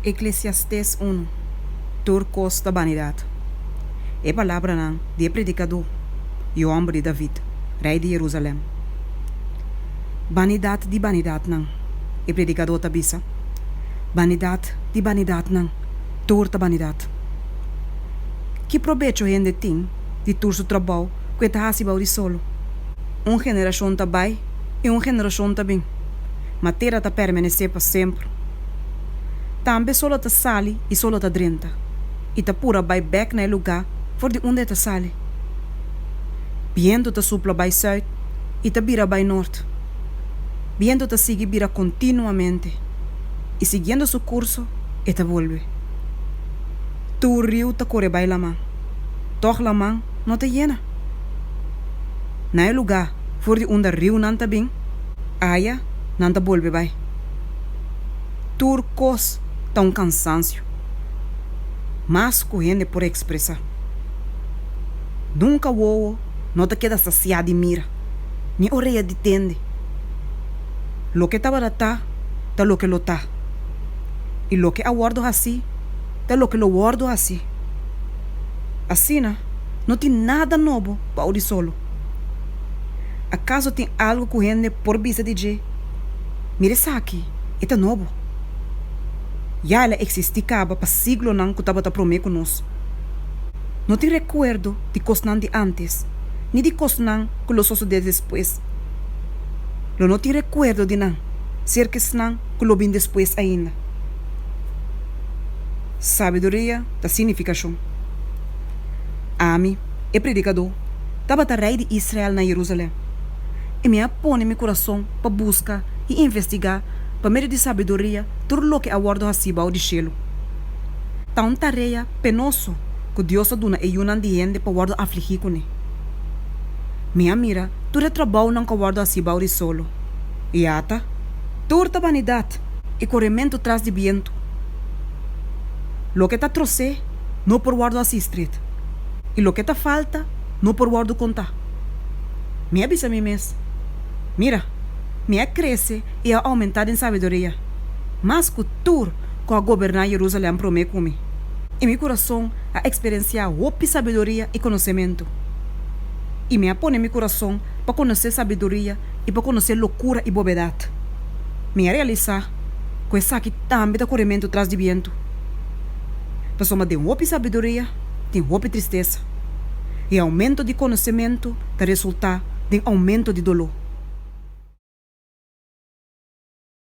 Eclesiastés 1, Turcos da vanidade. É palavra não de predicador e o homem de David, rei de Jerusalém. Vanidade de vanidade não, é predicador tabisa. Vanidade de vanidade não, torta vanidade. Que proveito gente tem de tur seu trabalho que está a de solo? Geração está bem e geração está bem. Matéria está permanecer para sempre. Também solo ta sali e solo ta drenta. E ta pura vai back na lugar for de onde ta sali. Viento ta supla vai sul e ta vira vai norte. Viento ta sigue vira continuamente. E seguindo su curso, e ta vuelve. Tu rio ta corre vai la man. Toch la man não ta llena. Na lugar for de onde rio não ta bem, aya não ta vuelve vai. Turcos tá cansancio, mas correndo por expressar. Nunca o não te queda saciado de mira, nem orelha de tende. Lo que estava tá lo que lo tá. E lo que aguardo assim, tá lo que lo guardo assim. Assim, não tem nada novo para o solo. Acaso tem algo correndo por vista de G? Mire isso aqui, é novo. Já ela existicava para siglo não que estava a prometer conosco. Não te recuerdo de coisas de antes, nem de coisas que lo sucedeu depois. Lo não te recuerdo de não, cerca não que lo vim depois ainda. Sabedoria da significação. Ami, é predicador, estava a rei de Israel na Jerusalém. E me põe meu coração para buscar e investigar para meio de sabedoria, tudo o que aguardo a Sibau de Shelo. Tão tarefa penoso que Deus dona e yunan de gente para guardar afligir com ele. Minha mira, tudo é trabalho não que guardo a Sibau de solo. E ata, turta vanidade e corrimento traz de viento. Lo que tá trouxe, não por guardo a estreito. E lo que tá falta, não por guardo contar. Me avisa me mes. Mira, me cresce e a aumentar em sabedoria. Mas cultura com a governar Jerusalém promete comigo. E meu coração a experienciar outra sabedoria e conhecimento. E me põe meu coração para conhecer sabedoria e para conhecer loucura e bobedade. Me realizar que essa aqui também está corrimento atrás de viento. Para soma de outra sabedoria, tem outra tristeza. E aumento de conhecimento está resultar de aumento de dolor.